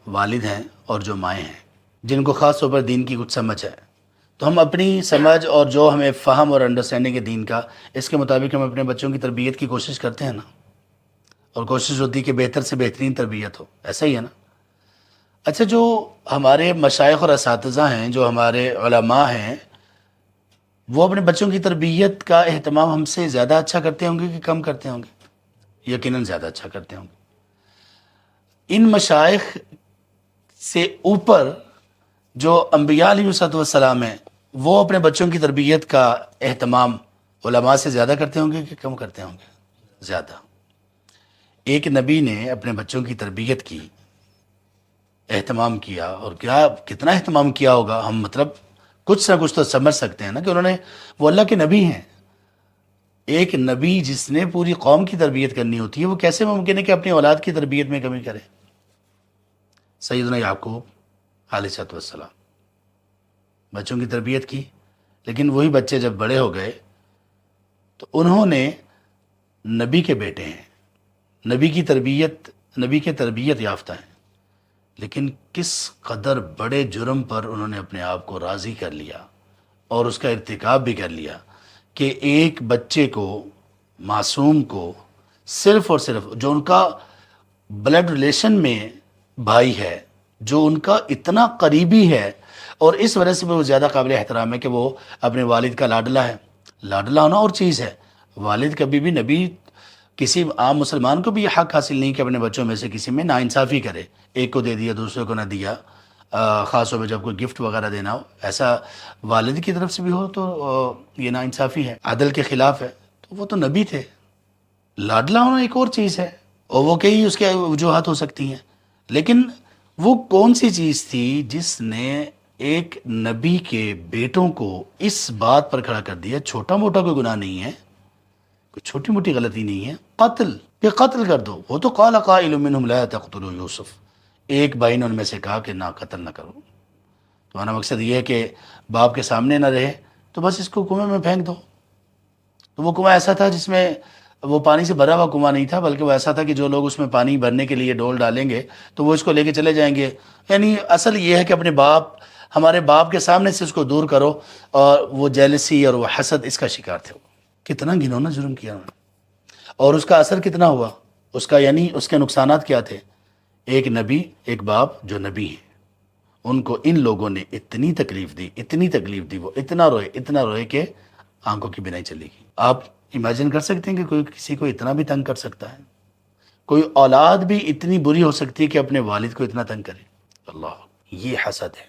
والد ہیں اور جو مائیں ہیں جن کو خاص طور پر دین کی کچھ سمجھ ہے، تو ہم اپنی سمجھ اور جو ہمیں فہم اور انڈرسٹینڈنگ ہے دین کا، اس کے مطابق ہم اپنے بچوں کی تربیت کی کوشش کرتے ہیں نا، اور کوشش ہوتی ہے کہ بہتر سے بہترین تربیت ہو، ایسا ہی ہے نا۔ اچھا، جو ہمارے مشائخ اور اساتذہ ہیں، جو ہمارے علماء ہیں، وہ اپنے بچوں کی تربیت کا اہتمام ہم سے زیادہ اچھا کرتے ہوں گے کہ کم کرتے ہوں گے؟ یقیناً زیادہ اچھا کرتے ہوں گے۔ ان مشائخ سے اوپر جو انبیاء علیہ السلام ہیں، وہ اپنے بچوں کی تربیت کا اہتمام علماء سے زیادہ کرتے ہوں گے کہ کم کرتے ہوں گے؟ زیادہ۔ ایک نبی نے اپنے بچوں کی تربیت کی، اہتمام کیا، اور کتنا اہتمام کیا ہوگا، ہم مطلب کچھ نہ کچھ تو سمجھ سکتے ہیں نا کہ وہ اللہ کے نبی ہیں۔ ایک نبی جس نے پوری قوم کی تربیت کرنی ہوتی ہے، وہ کیسے ممکن ہے کہ اپنی اولاد کی تربیت میں کمی کرے؟ سیدنا یعقوب علیہ السلام بچوں کی تربیت کی، لیکن وہی بچے جب بڑے ہو گئے تو انہوں نے، نبی کے بیٹے ہیں، نبی کے تربیت یافتہ ہیں، لیکن کس قدر بڑے جرم پر انہوں نے اپنے آپ کو راضی کر لیا اور اس کا ارتکاب بھی کر لیا کہ ایک بچے کو، معصوم کو، صرف اور صرف جو ان کا بلڈ ریلیشن میں بھائی ہے، جو ان کا اتنا قریبی ہے، اور اس وجہ سے وہ زیادہ قابل احترام ہے کہ وہ اپنے والد کا لاڈلا ہے۔ لاڈلا ہونا اور چیز ہے، والد کبھی بھی، نبی کسی عام مسلمان کو بھی یہ حق حاصل نہیں کہ اپنے بچوں میں سے کسی میں ناانصافی کرے، ایک کو دے دیا دوسرے کو نہ دیا، خاص طور پہ جب کوئی گفٹ وغیرہ دینا ہو، ایسا والد کی طرف سے بھی ہو تو یہ ناانصافی ہے، عدل کے خلاف ہے۔ تو وہ تو نبی تھے۔ لاڈلا ہونا ایک اور چیز ہے، اور وہ کئی اس کے وجوہات ہو سکتی ہیں، لیکن وہ کون سی چیز تھی جس نے ایک نبی کے بیٹوں کو اس بات پر کھڑا کر دیا؟ چھوٹا موٹا کوئی گناہ نہیں ہے، کوئی چھوٹی موٹی غلطی نہیں ہے، قتل، کہ قتل کر دو۔ وہ تو قال قائل منہم لا تقتلوا یوسف، ایک بھائی نے ان میں سے کہا کہ نہ، قتل نہ کرو۔ تو ہمارا مقصد یہ ہے کہ باپ کے سامنے نہ رہے تو بس اس کو کنویں میں پھینک دو۔ تو وہ کنواں ایسا تھا جس میں وہ پانی سے بھرا ہوا کنواں نہیں تھا، بلکہ وہ ایسا تھا کہ جو لوگ اس میں پانی بھرنے کے لیے ڈول ڈالیں گے تو وہ اس کو لے کے چلے جائیں گے۔ یعنی اصل یہ ہے کہ اپنے ہمارے باپ کے سامنے سے اس کو دور کرو، اور وہ جیلسی اور وہ حسد، اس کا شکار تھے۔ وہ کتنا گھنونا جرم کیا انہوں نے، اور اس کا اثر کتنا ہوا، اس کا یعنی اس کے نقصانات کیا تھے؟ ایک نبی، ایک باپ جو نبی ہیں، ان کو ان لوگوں نے اتنی تکلیف دی، وہ اتنا روئے کہ آنکھوں کی بینائی چلی گئی۔ آپ امیجن کر سکتے ہیں کہ کوئی کسی کو اتنا بھی تنگ کر سکتا ہے؟ کوئی اولاد بھی اتنی بری ہو سکتی ہے کہ اپنے والد کو اتنا تنگ کرے؟ اللہ، یہ حسد ہے۔